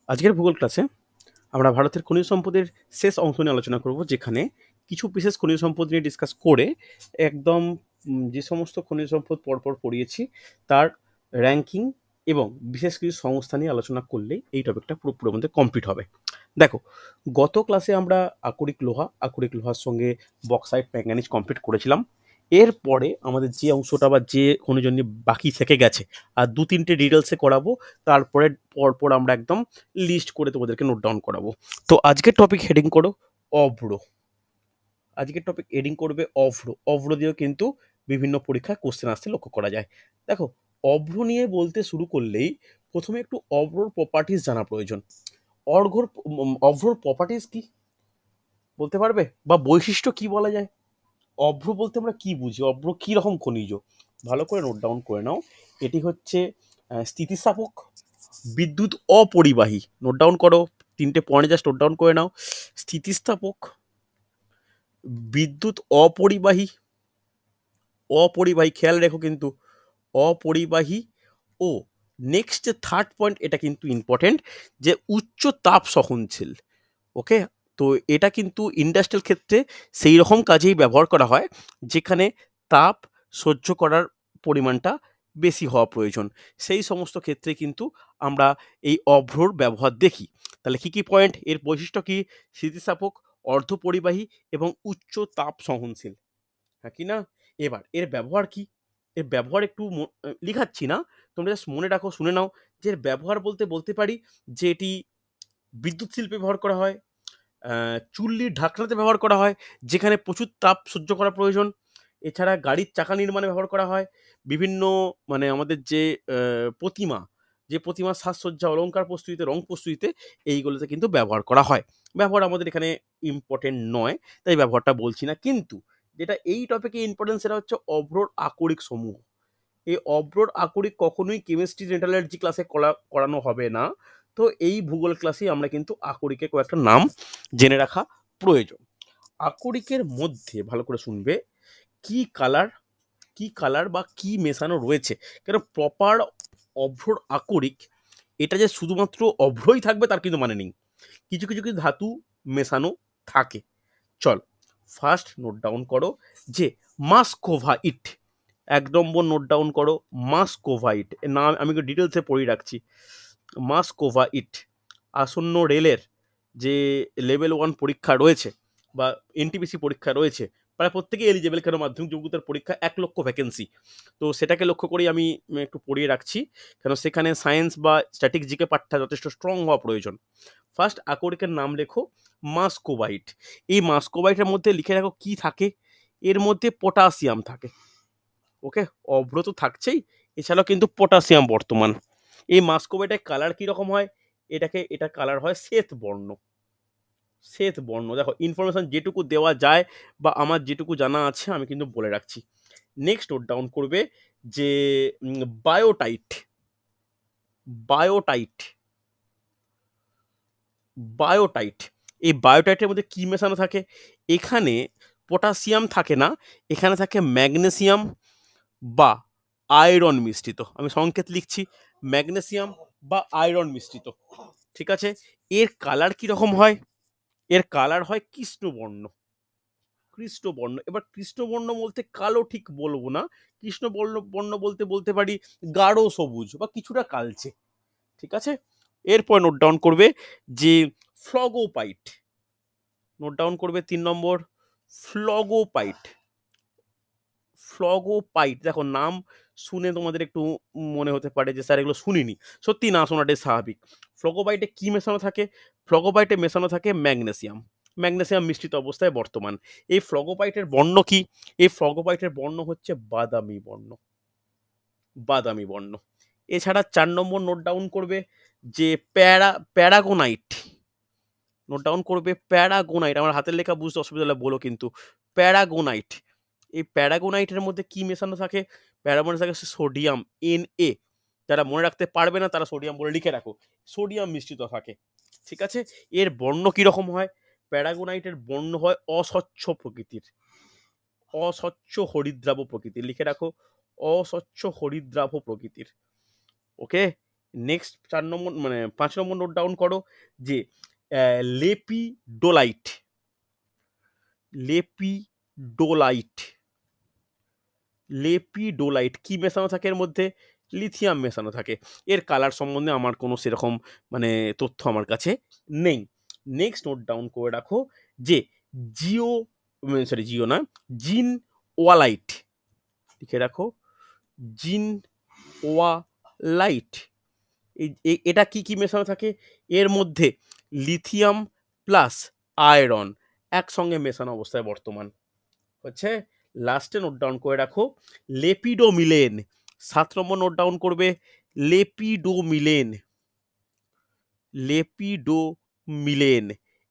আজকের ভূগোল ক্লাসে আমরা ভারতের খনিজ সম্পদের শেষ অংশ নিয়ে আলোচনা করব, যেখানে কিছু বিশেষ খনিজ সম্পদ নিয়ে ডিসকাস করে একদম যে সমস্ত খনিজ সম্পদ পরপর পড়িয়েছি তার র্যাঙ্কিং এবং বিশেষ কিছু সংস্থা নিয়ে আলোচনা করলেই এই টপিকটা পুরোপুরি আমাদের কমপ্লিট হবে। দেখো, গত ক্লাসে আমরা আকরিক লোহার সঙ্গে বক্সাইট ম্যাঙ্গানিজ কমপ্লিট করেছিলাম। এরপরে আমাদের যে অংশটা বা যে খনিজ নিয়ে বাকি থেকে গেছে আর দু তিনটে ডিটেলসে করাবো। তারপরে পরপর আমরা একদম লিস্ট করে তোমাদেরকে নোট ডাউন করাবো। তো আজকের টপিক হেডিং করো অভ্র। আজকের টপিক হেডিং করবে অভ্র। অভ্র দিয়েও কিন্তু বিভিন্ন পরীক্ষায় কোশ্চেন আসতে লক্ষ্য করা যায়। দেখো, অভ্র নিয়ে বলতে শুরু করলেই প্রথমে একটু অভ্রর প্রপার্টিস জানা প্রয়োজন। অভ্রর প্রপার্টিস কি বলতে পারবে, বা বৈশিষ্ট্য কি বলা যায়? অভ্র বলতে আমরা কি বুঝি, অভ্র কি রকম খনিজ? ভালো করে নোট ডাউন করে নাও। এটি হচ্ছে স্থিতিস্থাপক, বিদ্যুৎ অপরিবাহী। নোট ডাউন করো, তিনটে পয়েন্ট জাস্ট নোট ডাউন করে নাও। স্থিতিস্থাপক, বিদ্যুৎ অপরিবাহী, খেয়াল রেখো কিন্তু, অপরিবাহী। ও নেক্সট যে থার্ড পয়েন্ট, এটা কিন্তু ইম্পর্টেন্ট, যে উচ্চ তাপ সহনশীল। ওকে, তো এটা কিন্তু ইন্ডাস্ট্রিয়াল ক্ষেত্রে সেই রকম কাজেই ব্যবহার করা হয় যেখানে তাপ সহ্য করার পরিমাণটা বেশি হওয়া প্রয়োজন। সেই সমস্ত ক্ষেত্রে কিন্তু আমরা এই অভ্রর ব্যবহার দেখি। তাহলে কি কি পয়েন্ট, এর বৈশিষ্ট্য কি? স্থিতিস্থাপক, অর্ধপরিবাহী এবং উচ্চ তাপ সহনশীল। হ্যাঁ কি না? এবার এর ব্যবহার কি? এর ব্যবহার একটু লিখাচ্ছি না, তোমরা জাস্ট মনে রাখো, শুনে নাও। যে এর ব্যবহার বলতে পারি যে এটি বিদ্যুৎ শিল্পে ব্যবহার করা হয়, চুল্লির ঢাকনাতে ব্যবহার করা হয় যেখানে প্রচুর তাপ সহ্য করা প্রয়োজন। এছাড়া গাড়ির চাকা নির্মাণে ব্যবহার করা হয়। বিভিন্ন আমাদের যে প্রতিমা, সাজসজ্জা, অলংকার প্রস্তুতিতে, রং প্রস্তুতিতে এইগুলোতে কিন্তু ব্যবহার করা হয়। ব্যবহার আমাদের এখানে ইম্পর্টেন্ট নয়, তাই ব্যবহারটা বলছি না। কিন্তু যেটা এই টপিকে ইম্পর্টেন্ট সেটা হচ্ছে অভ্রর আকরিক সমূহ। এই অভ্রর আকরিক কখনোই কেমিস্ট্রি জেনারেলজি ক্লাসে করানো হবে না। তো এই ভূগোল ক্লাসেই আমরা কিন্তু আকরিকের কয়েকটা নাম জেনে রাখা প্রয়োজন। আকরিকের মধ্যে ভালো করে শুনবে, কি কালার বা কি মেশানো রয়েছে। কেন প্রপার অভ্রর আকরিক এটা যে শুধুমাত্র অভ্রই থাকবে তার কিন্তু মানে নেই, কিছু কিছু কিছু ধাতু মেশানো থাকে। চল, ফার্স্ট নোট ডাউন করো যে মাস্কোভাইট। ১ নম্বর নোট ডাউন করো, মাস্কোভাইট। নাম আমি ডিটেলসে পড়িয়ে রাখছি। মাস্কোভাইট আসন্ন রেলের যে লেভেল 1 পরীক্ষা রয়েছে বা এনটিপিসি পরীক্ষা রয়েছে, প্রায় প্রত্যেকেই এলিজেবল, কেন মাধ্যমিক যোগ্যতার পরীক্ষা ১,০০,০০০ ভ্যাকেন্সি। তো সেটাকে লক্ষ্য করেই আমি একটু পড়িয়ে রাখছি, কেন সেখানে সায়েন্স বা স্ট্যাটিক জিকে পাঠটা যথেষ্ট স্ট্রং হওয়া প্রয়োজন। ফার্স্ট আকরিকের নাম লেখো মাস্কোবাইট। এই মাস্কোবাইটের মধ্যে লিখে রাখো কি থাকে। এর মধ্যে পটাশিয়াম থাকে। ওকে, অভ্র তো থাকছেই, এছাড়াও কিন্তু পটাশিয়াম বর্তমান। এই মাস্কোবাইটের কালার কীরকম হয়? এটা কালার হয় শ্বেত বর্ণ। দেখো, ইনফরমেশন যেটুকু দেওয়া যায় বা আমার যেটুকু জানা আছে আমি কিন্তু বলে রাখছি। নেক্সট নোট ডাউন করবে যে বায়োটাইট। বায়োটাইট বায়োটাইট এই বায়োটাইটের মধ্যে কি মেশানো থাকে? এখানে পটাশিয়াম থাকে না, এখানে থাকে ম্যাগনেসিয়াম বা আয়রন মিশ্রিত। আমি সংকেত লিখছি, ম্যাগনেসিয়াম বা আয়রন মিশ্রিত। ঠিক আছে, এর কালার কিরকম হয়? এর কালার হয় কৃষ্ণবর্ণ। এবার কৃষ্ণবর্ণ বলতে কালো ঠিক বলবো না, কৃষ্ণবর্ণ বলতে পারি গাঢ় সবুজ বা কিছুটা কালচে। ঠিক আছে, এরপর নোট ডাউন করবে যে ফ্লগোপাইট। নোট ডাউন করবে ৩ নম্বর, ফ্লগোপাইট। দেখো, নাম শুনে তোমাদের একটু মনে হতে পারে যে স্যার এগুলো শুনিনি। সত্যি না শোনাটাই স্বাভাবিক। ফ্লগোপাইটে কি মেশানো থাকে? ফ্লগোপাইটে মেশানো থাকে ম্যাগনেসিয়াম মিশ্রিত অবস্থায় বর্তমান। এই ফ্লগোপাইটের বর্ণ কি? এই ফ্লগোপাইটের বর্ণ হচ্ছে বাদামি বর্ণ। এছাড়া ৪ নম্বর নোট ডাউন করবে যে প্যারাগোনাইট। নোট ডাউন করবে প্যারাগোনাইট। আমার হাতের লেখা বুঝতে অসুবিধা হলে বলো কিন্তু। প্যারাগোনাইট, এই প্যারাগোনাইটের মধ্যে কি মেশানো থাকে? প্যারাগোনাইট থাকে সোডিয়াম, Na। যারা মনে রাখতে পারবে না তারা সোডিয়াম বলে লিখে রাখো, সোডিয়াম মিশ্রিত থাকে। ঠিক আছে, এর বর্ণ কিরকম হয়? প্যারাগোনাইটের বর্ণ হয় অস্বচ্ছ প্রকৃতির, অস্বচ্ছ হরিদ্রাভ প্রকৃতির। লিখে রাখো, অস্বচ্ছ হরিদ্রাভ প্রকৃতির। ওকে, নেক্সট 4 নম্বর মানে 5 নম্বর নোট ডাউন করো যে লেপিডোলাইট, লেপিডোলাইট, লেপিডোলাইট কি মেশানো থাকে এর মধ্যে? লিথিয়াম মেশানো থাকে। এর কালার সম্বন্ধে আমার কোনো সেরকম মানে তথ্য আমার কাছে নেই। নেক্সট নোট ডাউন করে রাখো যে জিও সরি জিও না, জিন ওয়ালাইট, লিখে রাখো জিন ওয়ালাইট। এটা কি কি মেশানো থাকে? এর মধ্যে লিথিয়াম প্লাস আয়রন একসঙ্গে মেশানো অবস্থায় বর্তমান হচ্ছে। লাস্টে নোট ডাউন করে রাখো লেপিডোমিলেন। 7 নম্বর নোট ডাউন করবে লেপিডোমিলেন, লেপিডোমিলেন।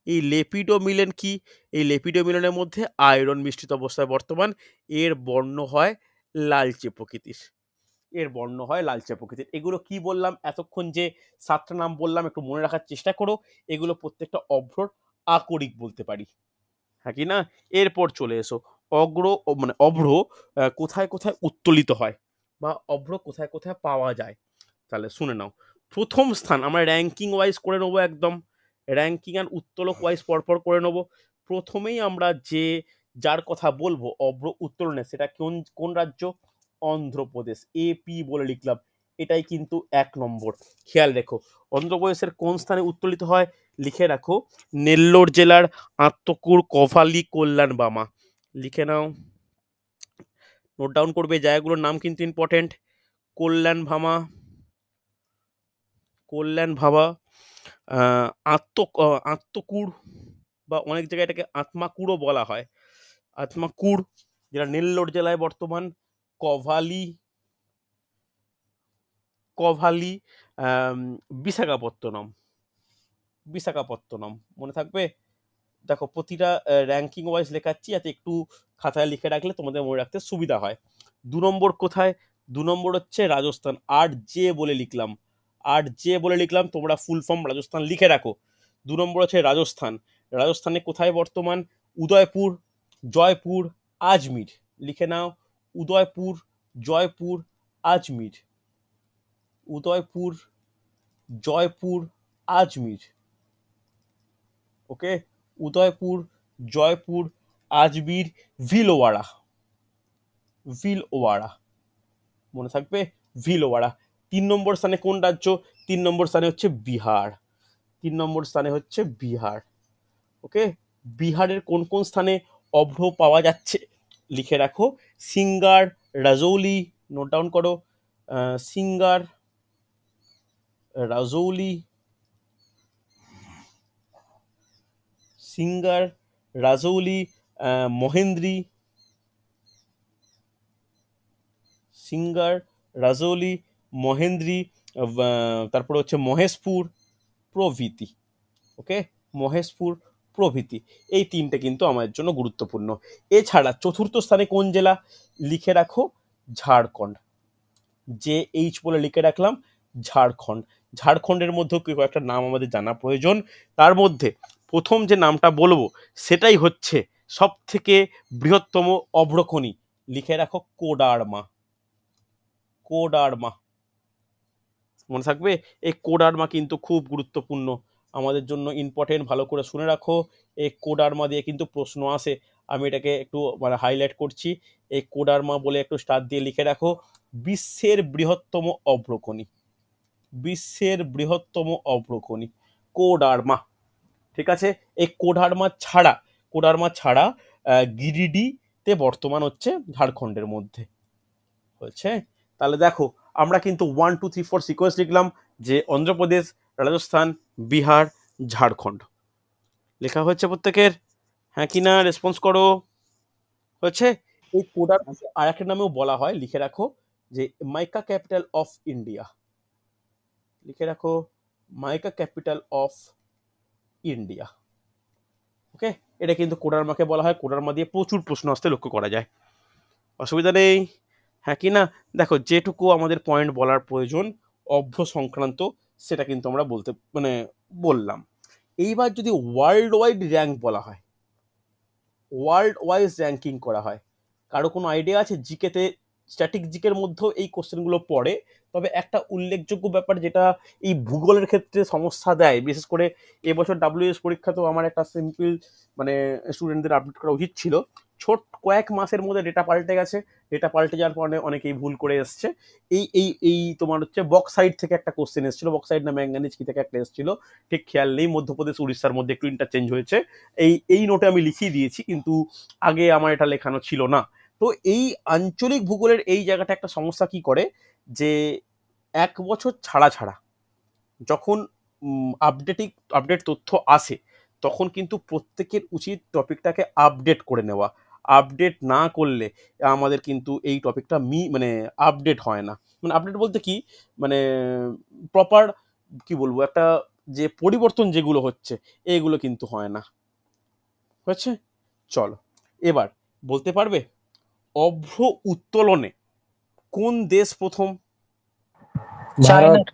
এই লেপিডোমিলেন কি? এই লেপিডোমিলেনের মধ্যে আয়রন মিশ্রিত অবস্থায় বর্তমান। এর বর্ণ হয় লালচে প্রকৃতির, এর বর্ণ হয় লালচে প্রকৃতির। এগুলো কি বললাম এতক্ষণ, যে 7টা নাম বললাম একটু মনে রাখার চেষ্টা করো। এগুলো প্রত্যেকটা অভ্রর আকরিক বলতে পারি, হ্যাঁ কি না? এরপর চলে এসো মানে অভ্র কোথায় কোথায় উত্তোলিত হয় বা অভ্র কোথায় কোথায় পাওয়া যায়। তাহলে শুনে নাও। প্রথম স্থান আমরা র্যাঙ্কিং ওয়াইজ করে নেবো, একদম র্যাঙ্কিং আর উত্তোলক ওয়াইজ পরপর করে নেবো। প্রথমেই আমরা যার কথা বলবো অভ্র উত্তোলনে, সেটা কোন কোন রাজ্য? অন্ধ্রপ্রদেশ, এপি বলে লিখলাম। এটাই কিন্তু 1 নম্বর। খেয়াল রেখো অন্ধ্রপ্রদেশের কোন স্থানে উত্তোলিত হয়, লিখে রাখো নেল্লোর জেলার আত্মকুর, কভালি, কল্যাণ বামা। লিখে নাও, নোট ডাউন করবে, জায়গাগুলোর নাম কিন্তু ইম্পর্টেন্ট। কল্যাণ ভামা, কল্যাণ ভাবা, আত্মকুড় বা অনেক জায়গায় এটাকে আত্মাকুড়ও বলা হয়। আত্মাকুড় যেটা নেল্লোর জেলায় বর্তমান। কভালি, কভালি, বিশাখাপত্তনম, বিশাখাপত্তনম মনে থাকবে। দেখো প্রতিটা র্যাঙ্কিং ওয়াইজ লেখাচ্ছি যাতে একটু খাতায় লিখে রাখলে তোমাদের মনে রাখতে সুবিধা হয়। 2 নম্বর কোথায়? 2 নম্বর হচ্ছে রাজস্থান, RJ বলে লিখলাম, RJ বলে লিখলাম, তোমরা ফুল ফর্ম রাজস্থান লিখে রাখো। 2 নম্বর হচ্ছে রাজস্থান। রাজস্থানে কোথায় বর্তমান? উদয়পুর, জয়পুর, আজমির। লিখে নাও উদয়পুর, জয়পুর, আজমির, উদয়পুর, জয়পুর, আজমির। ওকে, উদয়পুর, জয়পুর, আজমির, ভিলওয়াড়া, ভিলওয়াড়া মনে থাকবে, ভিলওয়াড়া। 3 নম্বর স্থানে কোন রাজ্য? 3 নম্বর স্থানে হচ্ছে বিহার, 3 নম্বর স্থানে হচ্ছে বিহার। ওকে, বিহারের কোন কোন স্থানে অভ্র পাওয়া যাচ্ছে লিখে রাখো সিঙ্গার, রাজৌলি। নোট ডাউন করো singer, Rajouli, singer, Rajouli, মহেন্দ্রি, singer, Rajouli, মহেন্দ্রি, তারপরে হচ্ছে মহেশপুর প্রভৃতি। ওকে, মহেশপুর প্রভৃতি। এই 3টে কিন্তু আমাদের জন্য গুরুত্বপূর্ণ। এছাড়া 4র্থ স্থানে কোন জেলা? লিখে রাখো ঝাড়খণ্ড, JH বলে লিখে রাখলাম ঝাড়খণ্ড। ঝাড়খণ্ডের মধ্যেও কয়েকটা নাম আমাদের জানা প্রয়োজন। তার মধ্যে প্রথম যে নামটা বলবো সেটাই হচ্ছে সব থেকে বৃহত্তম অভ্রখনি। লিখে রাখো কোডারমা, কোডারমা মনে থাকবে। এই কোডারমা কিন্তু খুব গুরুত্বপূর্ণ আমাদের জন্য, ইম্পর্টেন্ট, ভালো করে শুনে রাখো। এই কোডারমা দিয়ে কিন্তু প্রশ্ন আসে, আমি এটাকে একটু মানে হাইলাইট করছি। এই কোডারমা বলে একটু স্টার দিয়ে লিখে রাখো বিশ্বের বৃহত্তম অভ্রখনি, বিশ্বের বৃহত্তম অভ্রখনি কোডারমা। ঠিক আছে, এই কোডারমা ছাড়া গিরিডিতে বর্তমান হচ্ছে ঝাড়খণ্ডের মধ্যে হচ্ছে। তাহলে দেখো আমরা কিন্তু 1 2 3 4 সিকোয়েন্স লিখলাম, যে অন্ধ্রপ্রদেশ, রাজস্থান, বিহার, ঝাড়খণ্ড। লেখা হচ্ছে প্রত্যেকের? হ্যাঁ কি না, রেসপন্স করো। হচ্ছে। এই কোডারমাকে আর একটা নামেও বলা হয়, লিখে রাখো যে মাইকা ক্যাপিটাল অফ ইন্ডিয়া। লিখে রাখো মাইকা ক্যাপিটাল অফ ইন্ডিয়া। ওকে, এটা কিন্তু কোডারমাকে বলা হয়। কোডারমা দিয়ে প্রচুর প্রশ্ন আসতে লক্ষ্য করা যায়, অসুবিধা নেই। হ্যাঁ কি না, দেখো যেটুকু আমাদের পয়েন্ট বলার প্রয়োজন অভ্র সংক্রান্ত সেটা কিন্তু আমরা বলতে মানে বললাম। এইবার যদি ওয়ার্ল্ড ওয়াইড র্যাঙ্ক বলা হয়, ওয়ার্ল্ড ওয়াইজ র্যাঙ্কিং করা হয়, কারো কোনো আইডিয়া আছে জিকেতে স্ট্যাটিক জিকের মধ্যেও এই কোশ্চেনগুলো পড়ে, তবে একটা উল্লেখযোগ্য ব্যাপার যেটা এই ভূগোলের ক্ষেত্রে সমস্যা দেয়, বিশেষ করে এবছর WS পরীক্ষাতেও আমার একটা সিম্পল মানে স্টুডেন্টদের আপডেট করা উচিত ছিল, ছোট কয়েক মাসের মধ্যে ডেটা পাল্টে গেছে, ডেটা পাল্টে যাওয়ার পরে অনেকেই ভুল করে এসছে। এই তোমার হচ্ছে বক্সাইড থেকে একটা কোশ্চেন এসেছিল, বক্সাইড না ম্যাঙ্গানিজ কি থেকে একটা এসেছিল, ঠিক খেয়াল নেই, মধ্যপ্রদেশ উড়িষ্যার মধ্যে একটু ইন্টারচেঞ্জ হয়েছে। এই নোটে আমি লিখিয়ে দিয়েছি, কিন্তু আগে আমার এটা লেখানো ছিল না। তো এই আঞ্চলিক ভূগোলের এই জায়গাটা একটা সমস্যা কি করে, যে এক বছর ছাড়া ছাড়া যখন আপডেট তথ্য আসে, তখন কিন্তু প্রত্যেকের উচিত টপিকটাকে আপডেট করে নেওয়া। আপডেট না করলে আমাদের কিন্তু এই টপিকটা মানে আপডেট হয় না। মানে আপডেট বলতে কি, মানে প্রপার কি বলবো, একটা যে পরিবর্তন যেগুলো হচ্ছে এইগুলো কিন্তু হয় না। হচ্ছে, চলো এবার বলতে পারবে অভ্র উত্তোলনে কোন দেশ প্রথম? ভারত।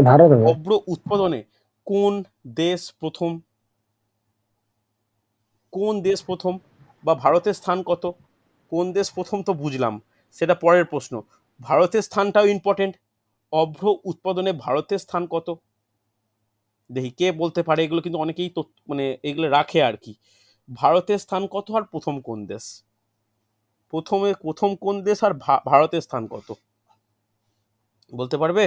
ভারত হবে। অভ্র উৎপাদনে কোন দেশ প্রথম? কোন দেশ প্রথম বা ভারতের স্থান কত? কোন দেশ প্রথম তো বুঝলাম, সেটা পরের প্রশ্ন। ভারতের স্থানটাও ইম্পর্টেন্ট। অভ্র উৎপাদনে ভারতের স্থান কত? দেখি কে বলতে পারে, এগুলো কিন্তু অনেকেই তো মানে এগুলো রাখে আর কি। ভারতের স্থান কত আর প্রথম কোন দেশ? প্রথম কোন দেশ আর ভারতের স্থান কত বলতে পারবে?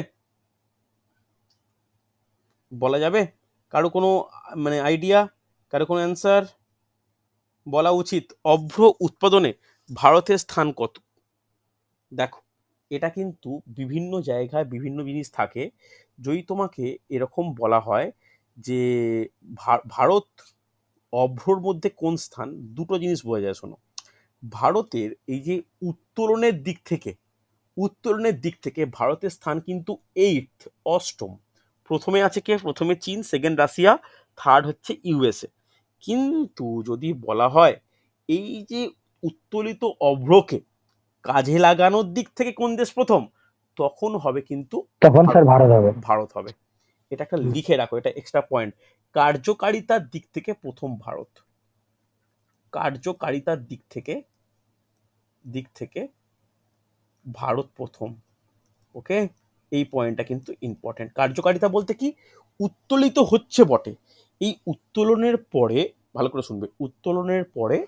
বলা যাবে? কারো কোনো মানে আইডিয়া, কারো কোনো অ্যান্সার বলা উচিত? অভ্র উৎপাদনে ভারতের স্থান কত? দেখো, এটা কিন্তু বিভিন্ন জায়গায় বিভিন্ন জিনিস থাকে। যদি তোমাকে এরকম বলা হয় যে ভারত অভ্রর মধ্যে কোন স্থান, দুটো জিনিস বোঝা যায়। শোনো, ভারতের এই যে উত্তোলনের দিক থেকে ভারতের স্থান কিন্তু অষ্টম। প্রথমে আছে কে? প্রথমে চীন, সেকেন্ড রাশিয়া, থার্ড হচ্ছে ইউএসএ। কিন্তু যদি বলা হয় এই যে উত্তোলিত অভ্রকে কাজে লাগানোর দিক থেকে কোন দেশ প্রথম, তখন হবে কিন্তু তখন স্যার ভারত হবে। ভারত হবে। এটা একটা লিখে রাখো, এটা এক্সট্রা পয়েন্ট। কার্যকারিতার দিক থেকে প্রথম ভারত, কার্যকারিতার দিক থেকে ভারত প্রথম। ওকে, এই পয়েন্টটা কিন্তু ইম্পর্টেন্ট। কার্যকারিতা বলতে কি, উত্তোলিত হচ্ছে বটে, এই উত্তোলনের পরে, ভালো করে শুনবে, উত্তোলনের পরে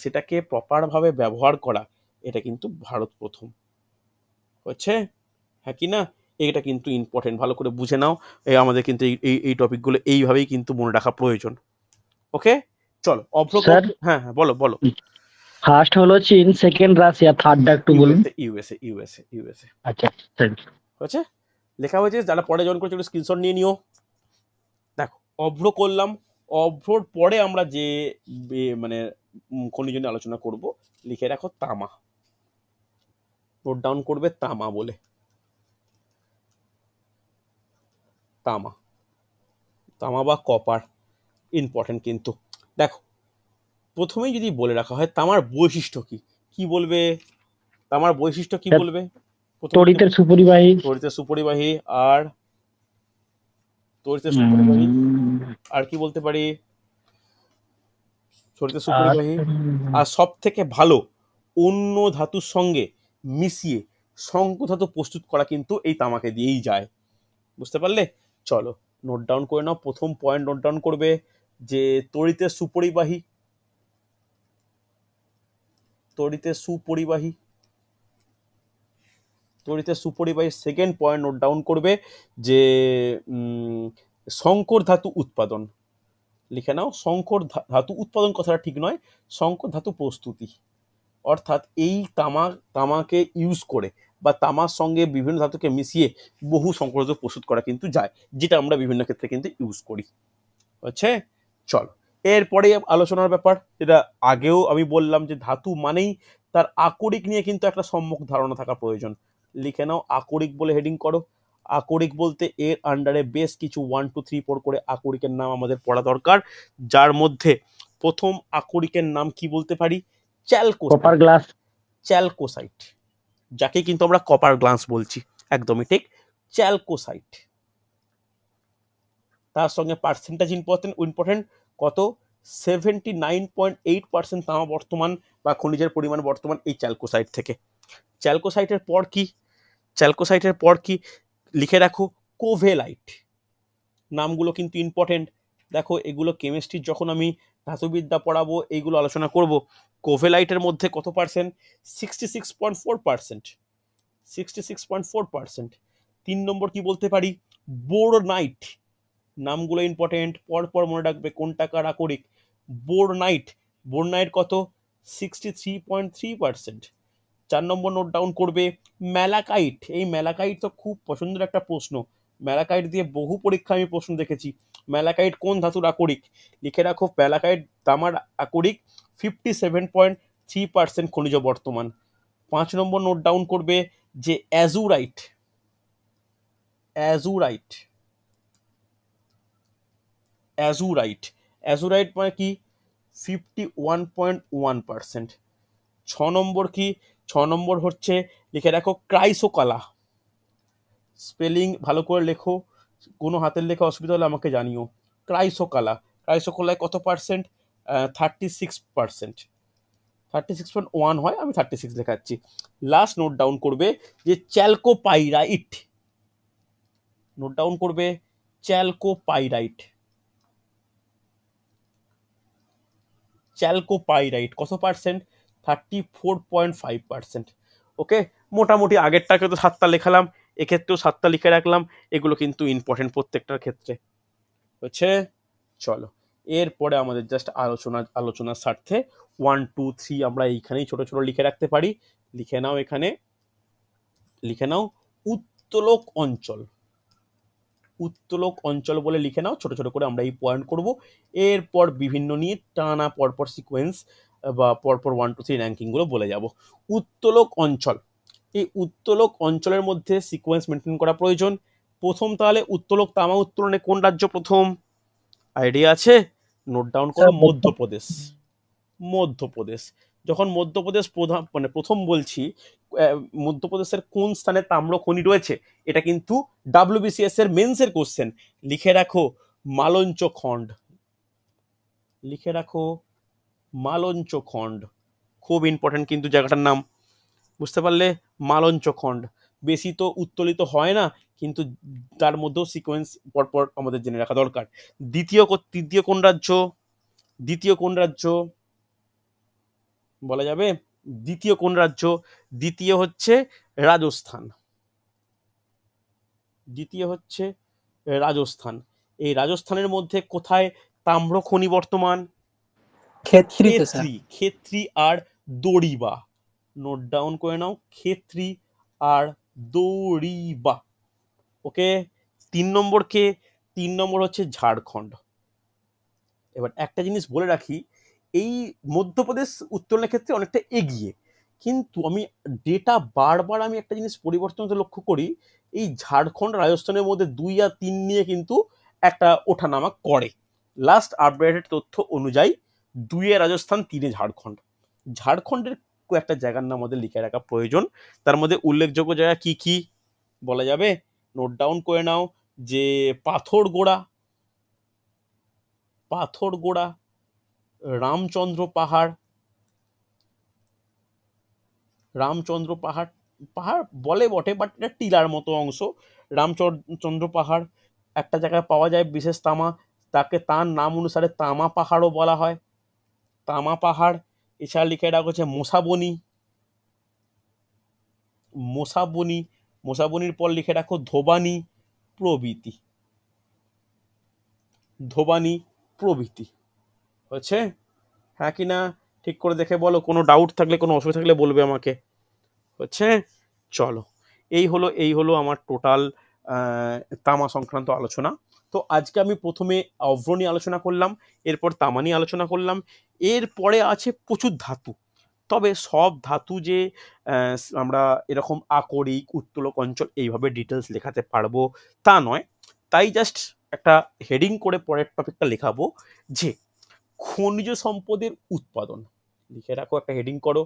সেটাকে প্রপারভাবে ব্যবহার করা, এটা কিন্তু ভারত প্রথম হচ্ছে। হ্যাঁ কি না? এটা কিন্তু ইম্পর্টেন্ট, ভালো করে বুঝে নাও। আমাদের কিন্তু এই টপিকগুলো এইভাবেই কিন্তু মনে রাখা প্রয়োজন। ওকে, চলো স্যার হ্যাঁ হ্যাঁ, বলো বলো। ফার্স্ট হলো চীন, সেকেন্ড রাশিয়া, থার্ডটা একটু বলুন। ইউএসএ। আচ্ছা থ্যাংক ইউ। হচ্ছে, লেখা হয়েছে, যারা পরে জয়েন করেছে একটু স্ক্রিনশট নিয়ে নিও। দেখো, অভ্র করলাম, অভ্রর পরে আমরা যে মানে খনিজ নিয়ে আলোচনা করব, লিখে রাখো তামা। নোট ডাউন করবে তামা বলে, তামা, তামা বা কপার, ইম্পর্টেন্ট কিন্তু। দেখো, প্রথমেই যদি বলে রাখা হয় তামার বৈশিষ্ট্য কি, কি বলবে? তামার বৈশিষ্ট্য কি বলবে? তড়িতের সুপরিবাহী। তড়িতের সুপরিবাহী, আর তড়িতের সুপরিবাহী, আর কি বলতে পারি? তড়িতের সুপরিবাহী, আর সব থেকে ভালো অন্য ধাতুর সঙ্গে মিশিয়ে শঙ্কুধাতু প্রস্তুত করা কিন্তু এই তামাকে দিয়েই যায়। বুঝতে পারলে? চলো নোট ডাউন করে নাও। প্রথম পয়েন্ট নোট ডাউন করবে যে তড়িতের সুপরিবাহী, তড়িতের সুপরিবাহী, তড়িতের সুপরিবাহী। সেকেন্ড পয়েন্ট নোট ডাউন করবে যে সংকর ধাতু উৎপাদন। লিখে নাও, সংকর ধাতু উৎপাদন কথাটা ঠিক নয়, সংকর ধাতু প্রস্তুতি। অর্থাৎ এই তামাকে ইউজ করে বা তামার সঙ্গে বিভিন্ন ধাতুকে মিশিয়ে বহু সংকর ধাতু প্রস্তুত করা কিন্তু যায়, যেটা আমরা বিভিন্ন ক্ষেত্রে কিন্তু ইউজ করি। হচ্ছে, চলো এরপরে আলোচনার ব্যাপার, যেটা আগেও আমি বললাম যে ধাতু মানেই তার আকরিক নিয়ে কিন্তু একটা সম্যক ধারণা থাকা প্রয়োজন। লিখে নাও, আকরিক বলে হেডিং করো। আকরিক বলতে এর আন্ডারে বেশ কিছু 1 2 3 4 করে আকরিকের নাম আমাদের পড়া দরকার, যার মধ্যে প্রথম আকরিকের নাম কি বলতে পারি? Copper glass. চ্যালকোসাইট, যাকে কিন্তু আমরা কপার গ্লাস বলছি, একদমই ঠিক, চ্যালকোসাইট। তার সঙ্গে পার্সেন্টেজ ইম্পর্টেন্ট, কত? 79.8% তামা বর্তমান বা খনিজের পরিমাণ বর্তমান এই চ্যালকোসাইট থেকে। চ্যালকোসাইটের পর কি? চ্যালকোসাইটের পর কি লিখে রাখো? কোভেলাইট। নামগুলো কিন্তু ইম্পর্টেন্ট। দেখো এগুলো কেমিস্ট্রির যখন আমি ধাতুবিদ্যা পড়াবো এইগুলো আলোচনা করব। কোভেলাইটের মধ্যে কত পার্সেন্ট? 66.4%। 66.4%। 3 নম্বর কি বলতে পারি? বোরনাইট। নামগুলো ইম্পর্টেন্ট, পরপর মনে রাখবে কোনটা কার আকরিক। বোরনাইট। বোরনাইট কত? 63.3%। 4 নম্বর নোট ডাউন করবে ম্যালাকাইট। এই ম্যালাকাইট তো খুব পছন্দের একটা প্রশ্ন, ম্যালাকাইট দিয়ে বহু পরীক্ষা আমি প্রশ্ন দেখেছি। ম্যালাকাইট কোন ধাতুর আকরিক? লিখে রাখো ম্যালাকাইট তামার আকরিক, 57.3% খনিজ বর্তমান। 5 নম্বর নোট ডাউন করবে যে অ্যাজুরাইট। অ্যাজুরাইট। অ্যাজুরাইট। অ্যাজুরাইট মানে কি? 51.1%। 6 নম্বর কি? 6 নম্বর হচ্ছে লিখে রাখো ক্রাইসোকালা। স্পেলিং ভালো করে লেখো, কোনো হাতের লেখা অসুবিধা হলে আমাকে জানিও। ক্রাইসোকালা। ক্রাইসোকালায় কত পার্সেন্ট? 36%। 36.1 হয়, আমি 36 লেখাচ্ছি। লাস্ট নোট ডাউন করবে যে চ্যালকোপাইরাইট। নোট ডাউন করবে চ্যালকোপাইরাইট। চ্যালকোপাইরাইট কত পার্সেন্ট? 34.5%। ওকে, মোটামুটি আগেরটাকে তো 7টা লেখালাম, এক্ষেত্রেও 7টা লিখে রাখলাম। এগুলো কিন্তু ইম্পর্টেন্ট প্রত্যেকটার ক্ষেত্রে। হচ্ছে চলো এরপরে আমাদের জাস্ট আলোচনার স্বার্থে 1 2 3 আমরা এইখানেই ছোট ছোট লিখে রাখতে পারি। লিখে নাও, এখানে লিখে নাও উত্তোলক অঞ্চল। উত্তোলক অঞ্চল বলে লিখে নাও, ছোট ছোট করে আমরা এই পয়েন্ট করব। এরপর বিভিন্ন নিয়ে টানা পরপর সিকোয়েন্স বা পরপর 1 2 3 র্যাঙ্কিং গুলো বলে যাব। উত্তোলক অঞ্চল, এই উত্তোলক অঞ্চলের মধ্যে সিকোয়েন্স মেনটেন করা প্রয়োজন। প্রথম তাহলে উত্তোলক তামা উত্তোলনে কোন রাজ্য প্রথম? আইডিয়া আছে? নোট ডাউন করো মধ্যপ্রদেশ। মধ্যপ্রদেশ। যখন মধ্যপ্রদেশ প্রধান মানে প্রথম বলছি, মধ্যপ্রদেশের কোন স্থানে তাম্র খনি রয়েছে, এটা কিন্তু WBCS এর মেন্সের কোশ্চেন। লিখে রাখো মালঞ্চ খণ্ড। লিখে রাখো মালঞ্চ খণ্ড, খুব ইম্পর্টেন্ট কিন্তু জায়গাটার নাম, বুঝতে পারলে? মালঞ্চ খণ্ড। বেশি তো উত্তোলিত হয় না, কিন্তু তার মধ্যেও সিকোয়েন্স পরপর আমাদের জেনে রাখা দরকার। তৃতীয় কোন রাজ্য? দ্বিতীয় কোন রাজ্য বলা যাবে? দ্বিতীয় কোন রাজ্য? দ্বিতীয় হচ্ছে রাজস্থান। দ্বিতীয় হচ্ছে রাজস্থান। এই রাজস্থানের মধ্যে কোথায় তাম্র খনি বর্তমান? ক্ষেত্রীতে স্যার। খেত্রি। খেত্রি আর দড়িবা। নোট ডাউন করে নাও, খেত্রি আর দড়িবা। ওকে। 3 নম্বর কে? 3 নম্বর হচ্ছে ঝাড়খণ্ড। এবার একটা জিনিস বলে রাখি, এই মধ্যপ্রদেশ উত্তোলনের ক্ষেত্রে অনেকটা এগিয়ে, কিন্তু আমি ডেটা বারবার আমি একটা জিনিস পরিবর্তন হতে লক্ষ্য করি, এই ঝাড়খণ্ড রাজস্থানের মধ্যে 2 আর 3 নিয়ে কিন্তু একটা ওঠানামা করে। লাস্ট আপডেটেড তথ্য অনুযায়ী 2-এ রাজস্থান, 3-এ ঝাড়খণ্ড। ঝাড়খণ্ডের কয়েকটা জায়গার নাম আমাদের লিখে রাখা প্রয়োজন। তার মধ্যে উল্লেখযোগ্য জায়গা কি কি বলা যাবে? নোট ডাউন করে নাও যে পাথরগোড়া, পাথরগোড়া, রামচন্দ্র পাহাড়। রামচন্দ্র পাহাড়, পাহাড় বলে বটে বাট এটা টিলার মতো অংশ। রামচন্দ্র পাহাড় একটা জায়গায় পাওয়া যায় বিশেষ তামা, তাকে তার নাম অনুসারে তামা পাহাড়ও বলা হয়। তামা পাহাড়। এছাড়া লিখে রাখা হচ্ছে মোসাবনি। মোসাবনি। মোসাবনির পর লিখে রাখো ধোবানি প্রভৃতি। ধোবানি প্রভৃতি। হচ্ছে? হ্যাঁ কি না ঠিক করে দেখে বলো, কোনো ডাউট থাকলে, কোনো অসুবিধা থাকলে বলবে আমাকে। হচ্ছে? চলো এই হলো আমার টোটাল তামা সংক্রান্ত আলোচনা। তো আজকে আমি প্রথমে অভ্র নিয়ে আলোচনা করলাম, এরপর তামা নিয়ে আলোচনা করলাম। এরপরে আছে প্রচুর ধাতু। তবে সব ধাতু যে আমরা এরকম আকরিক, উত্তোলক অঞ্চল এইভাবে ডিটেলস লেখাতে পারবো তা নয়। তাই জাস্ট একটা হেডিং করে পরের টপিকটা লেখাবো যে খনিজ সম্পদের উৎপাদন। লিখে রাখো, একটা হেডিং করো,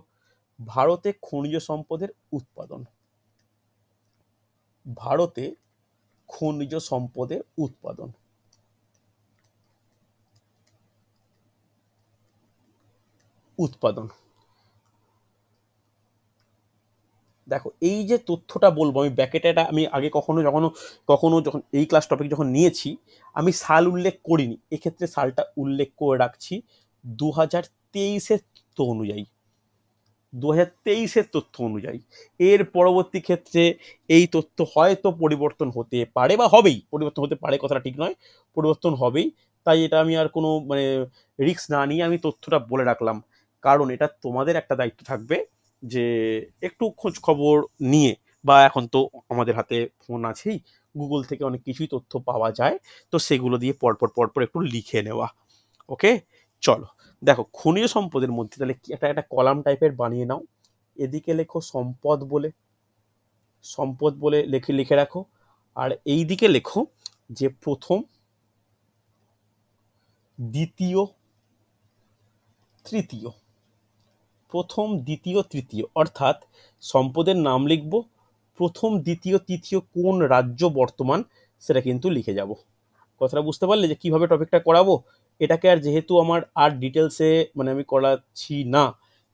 ভারতে খনিজ সম্পদের উৎপাদন। ভারতে খনিজ সম্পদের উৎপাদন। উৎপাদন। দেখো এই যে তথ্যটা বলবো আমি ব্যাকেটে, এটা আমি আগে কখনো যখন এই ক্লাস টপিক যখন নিয়েছি আমি সাল উল্লেখ করিনি, এক্ষেত্রে সালটা উল্লেখ করে রাখছি 2023-এর তথ্য অনুযায়ী, 2023-এর তথ্য অনুযায়ী। এর পরবর্তী ক্ষেত্রে এই তথ্য হয়তো পরিবর্তন হতে পারে বা হবেই, পরিবর্তন হতে পারে কথাটা ঠিক নয়, পরিবর্তন হবেই। তাই এটা আমি আর কোনো মানে রিস্ক না নিয়ে আমি তথ্যটা বলে রাখলাম, কারণ এটা তোমাদের একটা দায়িত্ব থাকবে যে একটু খোঁজ খবর নিয়ে, বা এখন তো আমাদের হাতে ফোন আছেই, গুগল থেকে অনেক কিছুই তথ্য পাওয়া যায়, তো সেগুলো দিয়ে পরপর পরপর একটু লিখে নেওয়া। ওকে, চলো দেখো খনিজ সম্পদের মধ্যে তাহলে একটা একটা কলাম টাইপের বানিয়ে নাও, এদিকে লেখো সম্পদ বলে, সম্পদ বলে লিখে লিখে রাখো, আর এই দিকে লেখো যে প্রথম, দ্বিতীয়, তৃতীয়, প্রথম, দ্বিতীয়, তৃতীয়, অর্থাৎ সম্পদের নাম লিখবো, প্রথম, দ্বিতীয়, তৃতীয় কোন রাজ্য বর্তমান সেটা কিন্তু লিখে যাব। কথাটা বুঝতে পারলে যে কিভাবে টপিকটা করাবো? এটাকে আর যেহেতু আমার আর ডিটেলসে মানে আমি করাচ্ছি না,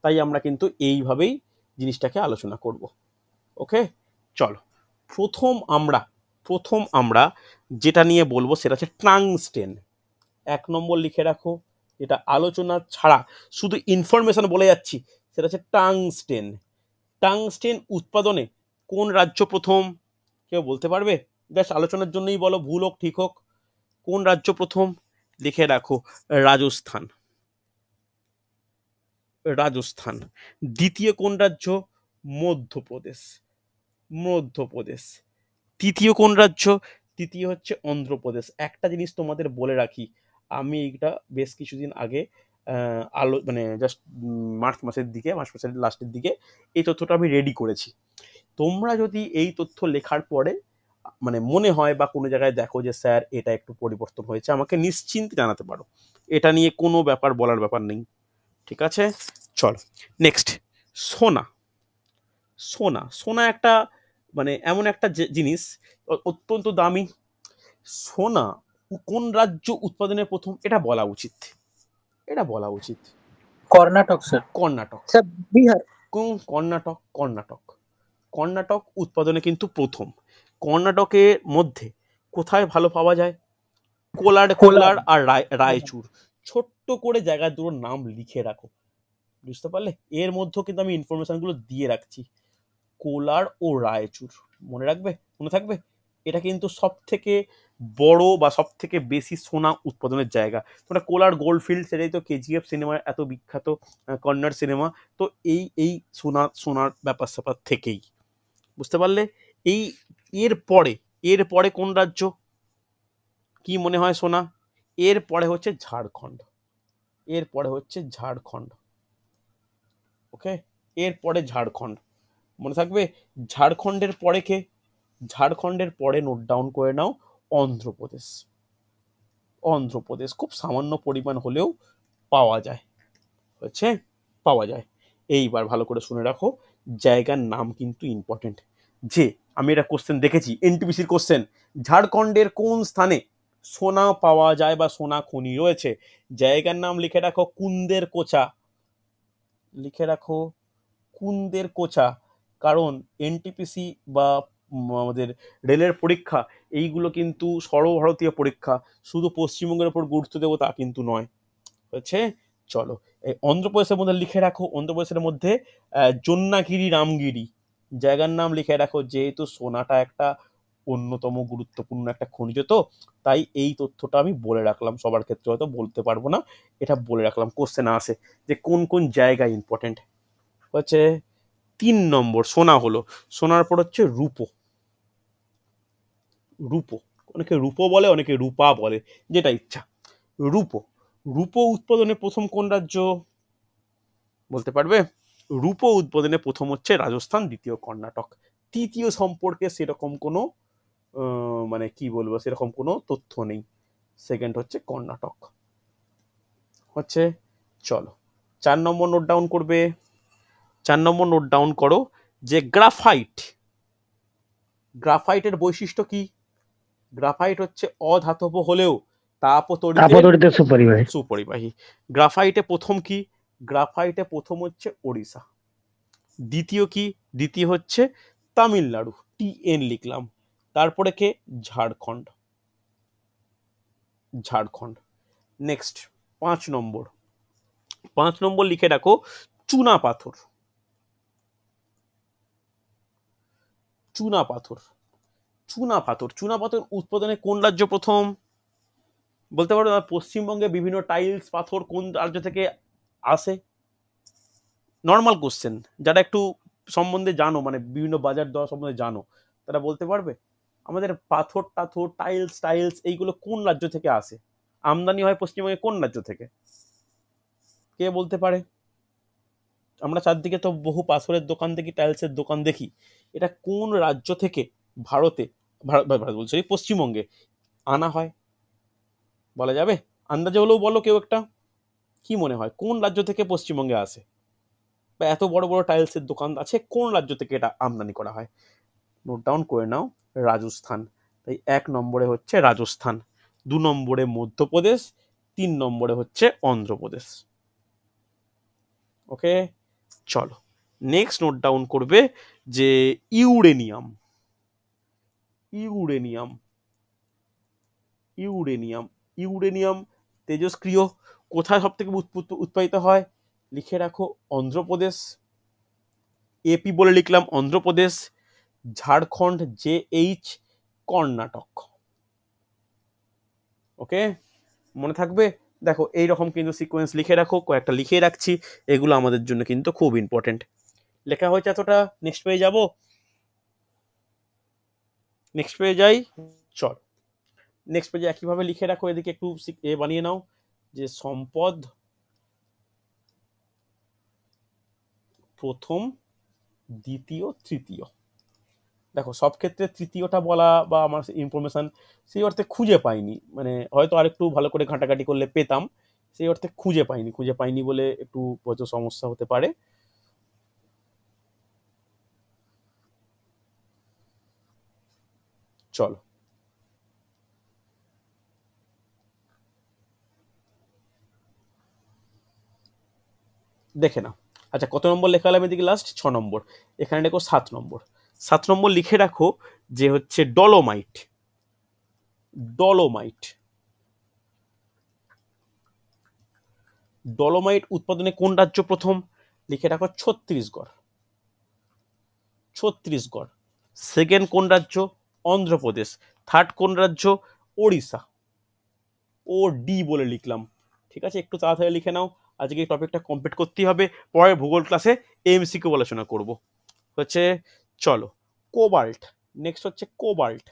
তাই আমরা কিন্তু এইভাবেই জিনিসটাকে আলোচনা করব। ওকে, চলো প্রথম আমরা যেটা নিয়ে বলবো সেটা হচ্ছে টাংস্টেন। 1 নম্বর লিখে রাখো, এটা আলোচনা ছাড়া শুধু ইনফরমেশন বলে যাচ্ছি, সেটা হচ্ছে টাংস্টেন। টাংস্টেন উৎপাদনে কোন রাজ্য প্রথম? কেউ বলতে পারবে? জাস্ট আলোচনার জন্যই বলো, ভুল হোক ঠিক হোক। কোন রাজ্য প্রথম? লিখে রাখো রাজস্থান, রাজস্থান। দ্বিতীয় কোন রাজ্য? মধ্যপ্রদেশ, মধ্যপ্রদেশ। তৃতীয় কোন রাজ্য? তৃতীয় হচ্ছে অন্ধ্রপ্রদেশ। একটা জিনিস তোমাদের বলে রাখি, আমি এইটা বেশ কিছুদিন আগে মানে জাস্ট মার্চ মাসের লাস্টের দিকে এই তথ্যটা আমি রেডি করেছি। তোমরা যদি এই তথ্য লেখার পরে মানে মনে হয় বা কোনো জায়গায় দেখো যে স্যার এটা একটু পরিবর্তন হয়েছে, আমাকে নিশ্চিন্তে জানাতে পারো, এটা নিয়ে কোনো বলার ব্যাপার নেই। ঠিক আছে, চলো নেক্সট। সোনা, সোনা, সোনা একটা মানে এমন একটা জিনিস অত্যন্ত দামি। সোনা কোন রাজ্য উৎপাদনে প্রথম এটা বলা উচিত, এটা বলা উচিত। কর্ণাটক স্যার। কর্ণাটক। স্যার বিহার। কোন? কর্ণাটক, কর্ণাটক, কর্ণাটক উৎপাদনে কিন্তু প্রথম। কর্ণাটকের মধ্যে কোথায় ভালো পাওয়া যায়? কোলার, কোলার। কোলার আর রায়চুর। ছোট্ট করে জায়গা দুটোর নাম লিখে রাখো, বুঝতে পারলে? এর মধ্যেও কিন্তু আমি ইনফরমেশন গুলো দিয়ে রাখছি, কোলার ও রায়চুর। মনে রাখবে, মনে থাকবে। এটা কিন্তু সব থেকে বড় বা সব থেকে বেশি সোনা উৎপাদনের জায়গা। তোমরা কোলার গোল্ডফিল্ড, সেটাই তো কেজিএফ সিনেমার এত বিখ্যাত কন্নড় সিনেমা। তো এই এই সোনার ব্যাপার স্যাপার থেকেই, বুঝতে পারলে? এই এর পরে কোন রাজ্য? কি মনে হয় সোনা? এর পরে হচ্ছে ঝাড়খণ্ড, এর পরে হচ্ছে ঝাড়খণ্ড। ওকে, এর পরে ঝাড়খণ্ড, মনে থাকবে। ঝাড়খণ্ডের পরে কে? ঝাড়খণ্ডের পরে নোট ডাউন করে নাও অন্ধ্রপ্রদেশ, অন্ধ্রপ্রদেশ খুব সামান্য পরিমাণ হলেও পাওয়া যায়, হচ্ছে পাওয়া যায়। এইবার ভালো করে শুনে রাখো, জায়গার নাম কিন্তু ইম্পর্টেন্ট। যে আমি এটা কোশ্চেন দেখেছি, এনটিপিসির কোশ্চেন, ঝাড়খণ্ডের কোন স্থানে সোনা পাওয়া যায় বা সোনা খনি রয়েছে? জায়গার নাম লিখে রাখো কুন্দের কোচা, লিখে রাখো কুন্দের কোচা। কারণ এনটিপিসি বা আমাদের রেলের পরীক্ষা, এইগুলো কিন্তু সর্বভারতীয় পরীক্ষা, শুধু পশ্চিমবঙ্গের উপর গুরুত্ব দেবো তা কিন্তু নয়, হচ্ছে। চলো এই অন্ধ্রপ্রদেশের মধ্যে লিখে রাখো, অন্ধ্রপ্রদেশের মধ্যে জন্নাগিরি রামগিরি, জায়গার নাম লিখে রাখো। যেহেতু সোনাটা একটা অন্যতম গুরুত্বপূর্ণ একটা খনিজ, তো তাই এই তথ্যটা আমি বলে রাখলাম, সবার ক্ষেত্রে হয়তো বলতে পারবো না, এটা বলে রাখলাম, কোশ্চেন আসে যে কোন কোন জায়গা ইম্পর্টেন্ট। হচ্ছে 3 নম্বর সোনা হলো, সোনার পর হচ্ছে রূপো, রূপো, অনেকে রূপো বলে, অনেকে রূপা বলে, যেটা ইচ্ছা। রূপো, রূপো উৎপাদনে প্রথম কোন রাজ্য? বলতে পারবে? রূপো উৎপাদনে প্রথম হচ্ছে রাজস্থান, দ্বিতীয় কর্ণাটক। তৃতীয় সম্পর্কে সেরকম কোনো মানে কি বলবো, সেরকম কোনো তথ্য নেই। সেকেন্ড হচ্ছে কর্ণাটক, হচ্ছে। চলো 4 নম্বর নোট ডাউন করবে, 4 নম্বর নোট ডাউন করো যে গ্রাফাইট, গ্রাফাইটের বৈশিষ্ট্য কি? গ্রাফাইট হচ্ছে অধাতব হলেও তাপতড়িতে সুপরিবাহী। সুপরিবাহী। গ্রাফাইটে প্রথম কি? গ্রাফাইটে প্রথম হচ্ছে ওড়িশা, দ্বিতীয় কি? দ্বিতীয় হচ্ছে তামিলনাড়ু, TN লিখলাম। তারপরে কে? ঝাড়খণ্ড, ঝাড়খণ্ড। নেক্সট 5 নম্বর, 5 নম্বর লিখে রাখো চুনা পাথর, চুনা পাথর, চুনা পাথর। চুনা পাথর উৎপাদনে কোন রাজ্য প্রথম? বলতে পারো পশ্চিমবঙ্গে বিভিন্ন টাইলস পাথর কোন রাজ্য থেকে আসে? নর্মাল কোশ্চেন, যারা একটু সম্বন্ধে জানো, মানে বিভিন্ন বাজার দর সম্বন্ধে জানো, তারা বলতে পারবে আমাদের পাথর টাথর টাইলস টাইলস এইগুলো কোন রাজ্য থেকে আসে, আমদানি হয় পশ্চিমবঙ্গে কোন রাজ্য থেকে? কে বলতে পারে? আমরা চারদিকে তো বহু পাথরের দোকান দেখি, টাইলসের দোকান দেখি, এটা কোন রাজ্য থেকে ভারতে, ভারত বলছি পশ্চিমবঙ্গে আনা হয়? বলা যাবে? আন্দাজে হলেও বলো কেউ একটা, কি মনে হয় কোন রাজ্য থেকে পশ্চিমবঙ্গে আসে? বা এত বড় বড় টাইলসের দোকান আছে, কোন রাজ্য থেকে এটা আমদানি করা হয়? নোট ডাউন করে নাও, রাজস্থান। তাই 1 নম্বরে হচ্ছে রাজস্থান, 2 নম্বরে মধ্যপ্রদেশ, 3 নম্বরে হচ্ছে অন্ধ্রপ্রদেশ। ওকে, চলো নেক্সট নোট ডাউন করবে যে ইউরেনিয়াম, ইউরেনিয়াম, ইউরেনিয়াম, ইউরেনিয়াম তেজস্ক্রিয়, কোথায় সব থেকে উৎপাদিত হয়? লিখে রাখো অন্ধ্রপ্রদেশ, এপি বলে লিখলাম অন্ধ্রপ্রদেশ, ঝাড়খণ্ড JH, কর্ণাটক। ওকে, মনে থাকবে? দেখো এইরকম কিন্তু সিকোয়েন্স লিখে রাখো, কয়েকটা লিখে রাখছি, এগুলো আমাদের জন্য কিন্তু খুব ইম্পর্টেন্ট। লেখা হয়েছে এতটা, নেক্সট পেয়ে যাব, নেক্সট পেয়ে যাই। চল নেক্সট পেজে একইভাবে লিখে রাখো, এদিকে একটু বানিয়ে নাও যে সম্পদ প্রথম, দ্বিতীয়, তৃতীয়। দেখো সব ক্ষেত্রে তৃতীয়টা বলা বা আমার ইনফরমেশন সেই অর্থে খুঁজে পাইনি, মানে হয়তো আরেকটু ভালো করে ঘাটাঘাটি করলে পেতাম, সেই অর্থে খুঁজে পাইনি, খুঁজে পাইনি বলে একটু হয়তো সমস্যা হতে পারে। চলো দেখে নাও। আচ্ছা কত নম্বর লেখালাম এদিকে? লাস্ট 6 নম্বর। এখানে দেখো 7 নম্বর, 7 নম্বর লিখে রাখো যে হচ্ছে ডলোমাইট, ডলোমাইট, ডলোমাইট উৎপাদনে কোন রাজ্য প্রথম? লিখে রাখো ছত্তিশগড়, ছত্তিশগড়। সেকেন্ড কোন রাজ্য? অন্ধ্রপ্রদেশ। থার্ড কোন রাজ্য? ওড়িশা, OD বলে লিখলাম। ঠিক আছে, একটু তাড়াতাড়ি লিখে নাও, আজকে এই টপিকটা কমপ্লিট করতেই হবে, পরে ভূগোল ক্লাসে MCQ আলোচনা করব। হচ্ছে চলো কোবাল্ট, নেক্সট হচ্ছে কোবাল্ট,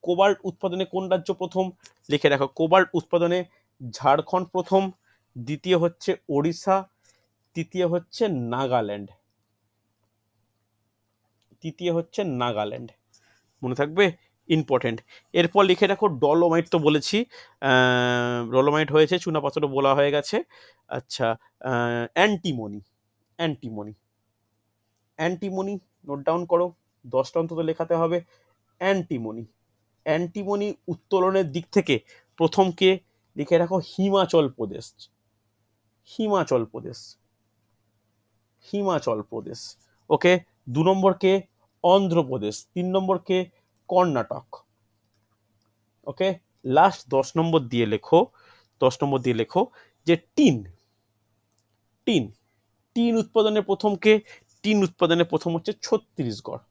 কোবাল্ট উৎপাদনে কোন রাজ্য প্রথম? লিখে রাখো কোবাল্ট উৎপাদনে ঝাড়খণ্ড প্রথম, দ্বিতীয় হচ্ছে ওড়িশা, তৃতীয় হচ্ছে নাগাল্যান্ড, তৃতীয় হচ্ছে নাগাল্যান্ড। মনে থাকবে, ইম্পর্টেন্ট। এরপর লিখে রাখো ডলোমাইট, তো বলেছি ডলোমাইট হয়েছে, চুনাপাথরও বলা হয়ে গেছে। আচ্ছা antimony, antimony, antimony note down করো, 10টা অন্তত লেখাতে হবে। অ্যান্টিমনি, অ্যান্টিমনি উত্তোলনের দিক থেকে প্রথম কে? লিখে রাখো হিমাচল প্রদেশ, হিমাচল প্রদেশ, হিমাচল প্রদেশ। ওকে, 2 নম্বর কে? অন্ধ্রপ্রদেশ, 3 নম্বর কে? কর্ণাটক। ওকে, লাস্ট 10 নম্বর দিয়ে লেখো, 10 নম্বর দিয়ে লেখো যে টিন, টিন, টিন উৎপাদনের প্রথম কে? টিন উৎপাদনের প্রথম হচ্ছে ছত্তিশগড়,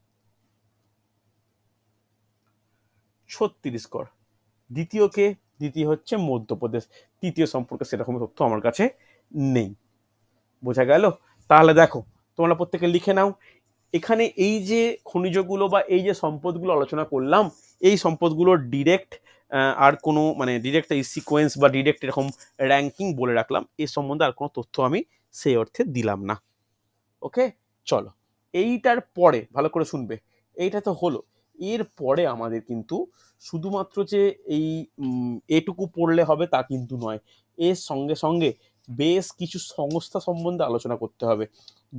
ছত্তিশগড়। দ্বিতীয় কে? দ্বিতীয় হচ্ছে মধ্যপ্রদেশ। তৃতীয় সম্পর্কে সেরকম তথ্য আমার কাছে নেই। বোঝা গেল? তাহলে দেখো তোমরা প্রত্যেকে লিখে নাও, এখানে এই যে খনিজগুলো বা এই যে সম্পদগুলো আলোচনা করলাম, এই সম্পদগুলোর ডিরেক্ট আর কোনো মানে ডিরেক্ট এই সিকোয়েন্স বা ডিরেক্ট এরকম র্যাঙ্কিং বলে রাখলাম, এর সম্বন্ধে আর কোনো তথ্য আমি সেই অর্থে দিলাম না। ওকে, চলো এইটার পরে ভালো করে শুনবে, এইটা তো হলো, এর পরে আমাদের কিন্তু শুধুমাত্র যে এই এটুকু পড়লে হবে তা কিন্তু নয়, এর সঙ্গে সঙ্গে বেশ কিছু সংস্থা সম্বন্ধে আলোচনা করতে হবে,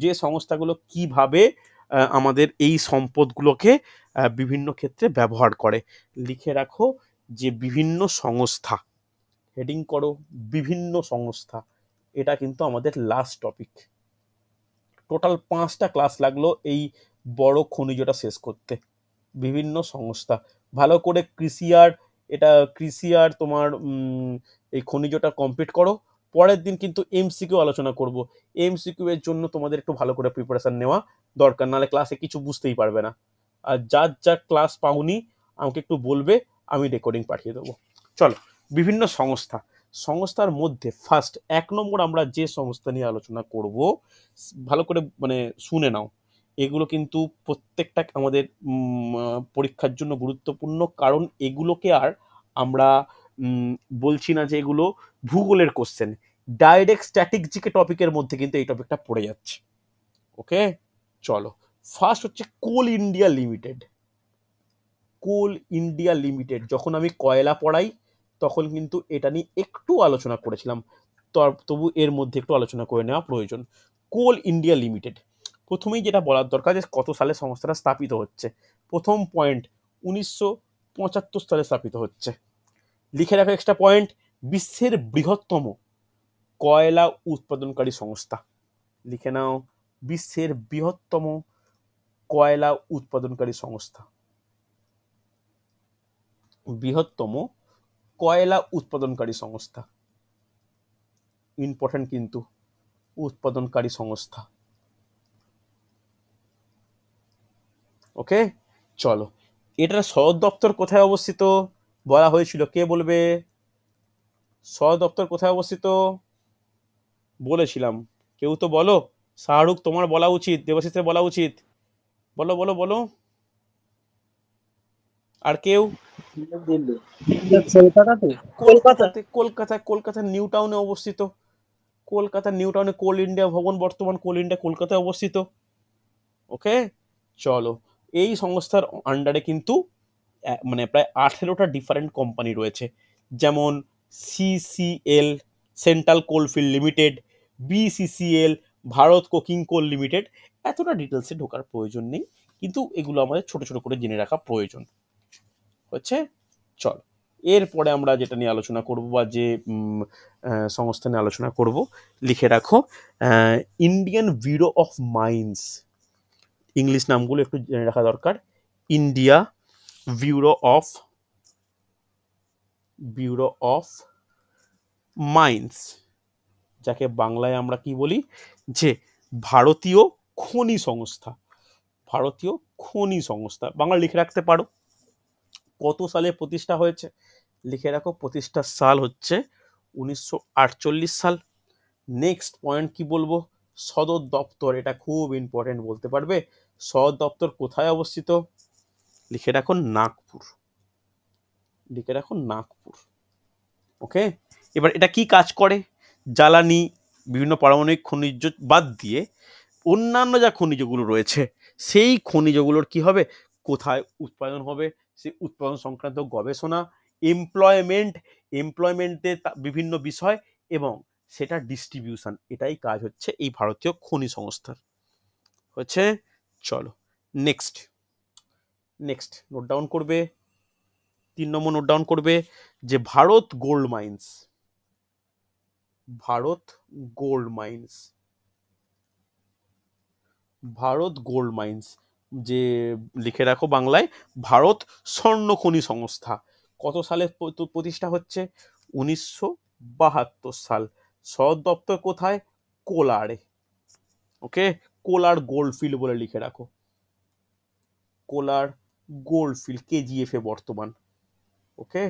যে সংস্থাগুলো কিভাবে আমাদের এই সম্পদগুলোকে বিভিন্ন ক্ষেত্রে ব্যবহার করে। লিখে রাখো যে বিভিন্ন সংস্থা, হেডিং করো বিভিন্ন সংস্থা, এটা কিন্তু আমাদের লাস্ট টপিক। টোটাল 5টা ক্লাস লাগলো এই বড় খনিজটা শেষ করতে। বিভিন্ন সংস্থা ভালো করে কৃষি আর তোমার এই খনিজটা কমপ্লিট করো। পরের দিন কিন্তু এমসিকিউ আলোচনা করব। এমসিকিউ এর জন্য তোমাদের একটু ভালো করে প্রিপারেশন নেওয়া দরকার, নাহলে ক্লাসে কিছু বুঝতেই পারবে না। আর যার যা ক্লাস পাওনি আমাকে একটু বলবে, আমি রেকর্ডিং পাঠিয়ে দেবো। চলো, বিভিন্ন সংস্থার মধ্যে ফার্স্ট 1 নম্বর আমরা যে সংস্থা নিয়ে আলোচনা করব, ভালো করে মানে শুনে নাও। এগুলো কিন্তু প্রত্যেকটা আমাদের পরীক্ষার জন্য গুরুত্বপূর্ণ, কারণ এগুলোকে আর আমরা বলছি না যে এগুলো ভূগোলের কোশ্চেন, ডাইরেক্ট স্ট্যাটিক জিকে টপিকের মধ্যে কিন্তু এই টপিকটা পড়ে যাচ্ছে। ওকে, চলো। ফার্স্ট হচ্ছে কোল ইন্ডিয়া লিমিটেড। কোল ইন্ডিয়া লিমিটেড, যখন আমি কয়লা পড়াই তখন কিন্তু এটা নিয়ে একটু আলোচনা করেছিলাম, তবু এর মধ্যে একটু আলোচনা করে নেওয়া প্রয়োজন। কোল ইন্ডিয়া লিমিটেড, প্রথমেই যেটা বলার দরকার যে কত সালে সংস্থাটা স্থাপিত হচ্ছে। প্রথম পয়েন্ট, 1975 সালে স্থাপিত হচ্ছে। লিখে রাখো এক্সট্রা পয়েন্ট, বিশ্বের বৃহত্তম কয়লা উৎপাদনকারী সংস্থা। লিখে নাও, বিশ্বের বৃহত্তম কয়লা উৎপাদনকারী সংস্থা। বৃহত্তম কয়লা উৎপাদনকারী সংস্থা, ইম্পর্টেন্ট কিন্তু, উৎপাদনকারী সংস্থা। ওকে, চলো। এটার সদর দপ্তর কোথায় অবস্থিত বলা হয়েছিল, কে বলবে? সদর দপ্তর কোথায় অবস্থিত বলেছিলাম, কেউ তো বলো। শাহরুখ, তোমার বলা উচিত, দেবাশিসের বলা উচিত, বলো বলো বলো। আর কেউ? দিল্লি। কলকাতাতে। কলকাতার নিউ টাউনে অবস্থিত। কলকাতার নিউ টাউনে কোল ইন্ডিয়া ভবন, বর্তমান কোল ইন্ডিয়া কলকাতায় অবস্থিত। ওকে, চলো। এই সংস্থার আন্ডারে কিন্তু মানে প্রায় 18টা ডিফারেন্ট কোম্পানি রয়েছে, যেমন CCL, Central Coalfield Limited, BCCL, Bharat Coking Coal Limited. এতটা ডিটেলসে ঢোকার প্রয়োজন নেই, কিন্তু এগুলো আমাদের ছোট ছোট করে জেনে রাখা প্রয়োজন হচ্ছে। চল, এরপরে আমরা যেটা নিয়ে আলোচনা করব বা যে সংস্থা নিয়ে আলোচনা করব, লিখে রাখো Indian bureau of mines. English নামগুলো একটু জেনে রাখা দরকার। ইন্ডিয়া ব্যুরো অফ মাইন্স, যাকে বাংলায় আমরা কি বলি, যে ভারতীয় খনি সংস্থা। ভারতীয় খনি সংস্থা, বাংলা লিখে রাখতে পারো। কত সালে প্রতিষ্ঠা হয়েছে? লিখে রাখো, প্রতিষ্ঠার সাল হচ্ছে 1948 সাল। নেক্সট পয়েন্ট কি বলবো, সদর দপ্তর, এটা খুব ইম্পর্টেন্ট, বলতে পারবে সদর দপ্তর কোথায় অবস্থিত? লিখে রাখো নাগপুর। লিখে রাখো নাগপুর। ওকে, এবার এটা কি কাজ করে? জ্বালানি, বিভিন্ন পারমাণবিক খনিজ বাদ দিয়ে অন্যান্য যা খনিজগুলো রয়েছে, সেই খনিজগুলোর কি হবে, কোথায় উৎপাদন হবে, সেই উৎপাদন সংক্রান্ত গবেষণা, এমপ্লয়মেন্টের বিভিন্ন বিষয় এবং সেটা ডিস্ট্রিবিউশন, এটাই কাজ হচ্ছে এই ভারতীয় খনি সংস্থার হচ্ছে। চলো, নেক্সট নোট ডাউন করবে, 3 নম্বর নোট ডাউন করবে যে Bharat gold mines. Bharat gold mines, Bharat gold mines, যে লিখে রাখো বাংলায় ভারত স্বর্ণ খনি সংস্থা। কত সালে প্রতিষ্ঠা হচ্ছে? 1972 সাল। সদর দপ্তর কোথায়? কোলারে। ওকে, কোলার গোল্ডফিল্ড বলে লিখে রাখো, কোলার গোল্ডফিল্ড, কেজিএফ এ বর্তমান। ওকে,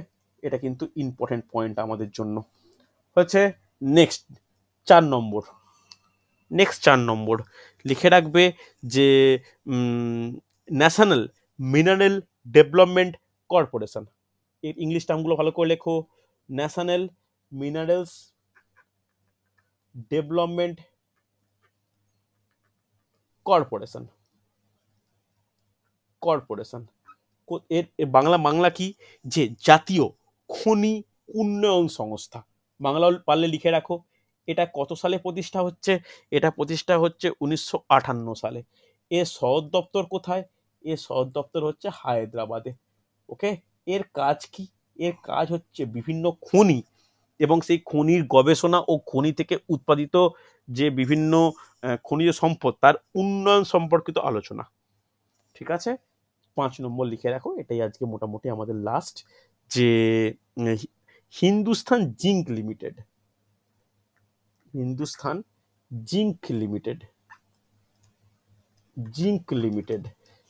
এটা কিন্তু ইম্পর্টেন্ট পয়েন্ট আমাদের জন্য হচ্ছে। নেক্সট 4 নম্বর লিখে রাখবে যে ন্যাশনাল মিনারেল ডেভেলপমেন্ট কর্পোরেশন। এর ইংলিশ টার্মগুলো ভালো করে লেখো, ন্যাশনাল মিনারেলস ডেভেলপমেন্ট কর্পোরেশন। এর বাংলা কি, যে জাতীয় খনি উন্নয়ন সংস্থা। বাংলা পারলে লিখে রাখো। এটা কত সালে প্রতিষ্ঠা হচ্ছে? এটা প্রতিষ্ঠা হচ্ছে 1958 সালে। এর সদর দপ্তর কোথায়? এর সদর দপ্তর হচ্ছে হায়দ্রাবাদে। ওকে, এর কাজ কি? এর কাজ হচ্ছে বিভিন্ন খনি এবং সেই খনির গবেষণা ও খনি থেকে উৎপাদিত যে বিভিন্ন খনিজ সম্পদ তার উন্নয়ন সম্পর্কিত আলোচনা। ঠিক আছে, 5 নম্বর লিখে রাখো, এটাই আজকে মোটামুটি আমাদের লাস্ট, যে Hindustan zinc limited, Hindustan zinc limited, zinc limited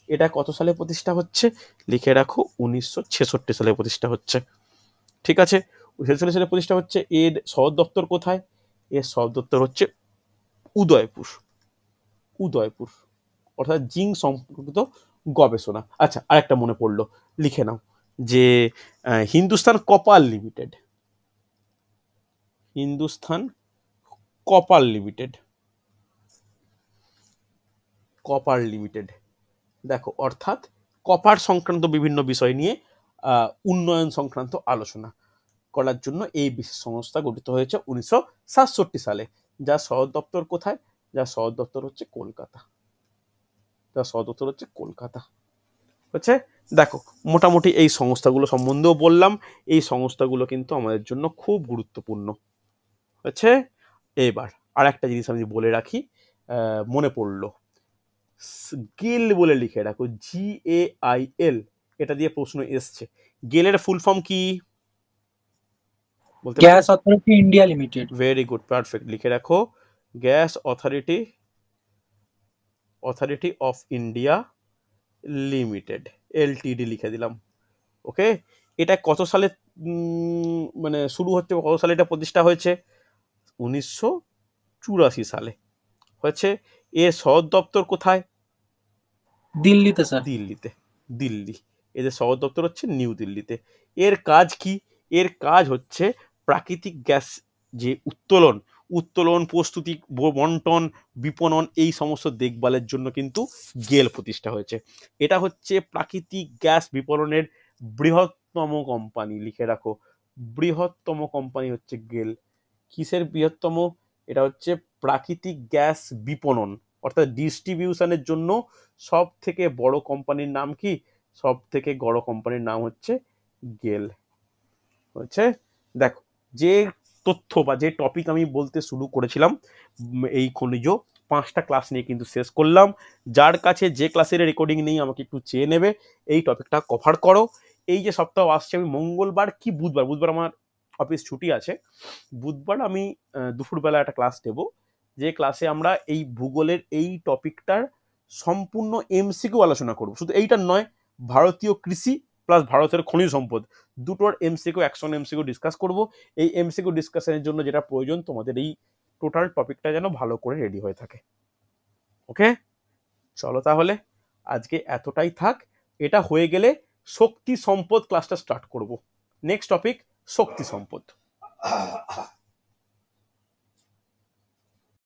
এটা কত সালে প্রতিষ্ঠা হচ্ছে, লিখে রাখো 1966 সালে প্রতিষ্ঠা হচ্ছে। ঠিক আছে, 1966 সালে প্রতিষ্ঠা হচ্ছে। এর সদর দপ্তর কোথায়? এর সদর দপ্তর হচ্ছে উদয়পুর, উদয়পুর, অর্থাৎ জিঙ্ক সম্পর্কিত গবেষণা। আচ্ছা, আরেকটা মনে পড়লো, লিখে নাও, যে Hindustan copper limited, Hindustan copper limited, copper limited দেখো, অর্থাৎ কপার সংক্রান্ত বিভিন্ন বিষয় নিয়ে উন্নয়ন সংক্রান্ত আলোচনা করার জন্য এই বিশেষ সংস্থা গঠিত হয়েছে 1967 সালে। যার সদর দপ্তর কোথায়? যার সদর দপ্তর হচ্ছে কলকাতা, যার সদর দপ্তর হচ্ছে কলকাতা। হচ্ছে, দেখো মোটামুটি এই সংস্থাগুলো সম্বন্ধেও বললাম, এই সংস্থাগুলো কিন্তু আমাদের জন্য খুব গুরুত্বপূর্ণ। হচ্ছে, এবার আর একটা জিনিস আমি বলে রাখি, মনে পড়লো, গেল বলে লিখে রাখো, GAIL, এটা দিয়ে প্রশ্ন এসছে। গেলের ফুল ফর্ম কি বলতে? Gas authority India limited. Very good, perfect, লিখে রাখো, gas authority, authority of India limited, LTD লিখে দিলাম। ওকে, এটা কত সালে মানে শুরু হচ্ছে, কত সালে এটা প্রতিষ্ঠা হয়েছে? 1984 সালে হয়েছে। এর সদর দপ্তর কোথায়? দিল্লিতে স্যার। দিল্লিতে, দিল্লি। এদের সদর দপ্তর হচ্ছে নিউ দিল্লিতে। এর কাজ কি? এর কাজ হচ্ছে প্রাকৃতিক গ্যাস যে উত্তোলন, উত্তোলন, প্রস্তুতি, বন্টন, বিপণন, এই সমস্ত দেখভালের জন্য কিন্তু গেল প্রতিষ্ঠা হয়েছে। এটা হচ্ছে প্রাকৃতিক গ্যাস বিপণনের বৃহত্তম কোম্পানি, লিখে রাখো, বৃহত্তম কোম্পানি হচ্ছে গেল। কিসের বৃহত্তম? এটা হচ্ছে প্রাকৃতিক গ্যাস বিপণন অর্থাৎ ডিস্ট্রিবিউশনের জন্য সব থেকে বড় কোম্পানির নাম কি? সব থেকে বড় কোম্পানির নাম হচ্ছে গেল। হচ্ছে, দেখো যে তথ্য বা যে টপিক আমি বলতে শুরু করেছিলাম, এই খনিজ 5টা ক্লাস নিয়ে কিন্তু শেষ করলাম। যার কাছে যে ক্লাসের রেকর্ডিং নেই আমাকে একটু চেয়ে নেবে, এই টপিকটা কভার করো। এই যে সপ্তাহ আসছে, আমি মঙ্গলবার কি বুধবার, বুধবার আমার অফিস ছুটি আছে, বুধবার আমি দুপুরবেলা একটা ক্লাস দেব, যে ক্লাসে আমরা এই ভূগোলের এই টপিকটার সম্পূর্ণ MCQ আলোচনা করব। শুধু এইটার নয়, ভারতীয় কৃষি প্লাস ভারতের খনিজ সম্পদ দুটোর MCQ, অ্যাকশন MCQ ডিসকাস করব। এই MCQ ডিসকাশনের জন্য যেটা প্রয়োজন, তোমাদের এই টোটাল টপিকটা যেন ভালো করে রেডি হয়ে থাকে। ওকে, চলো তাহলে আজকে এতটাই থাক। এটা হয়ে গেলে শক্তি সম্পদ ক্লাসটা স্টার্ট করব। নেক্সট টপিক শক্তি সম্পদ।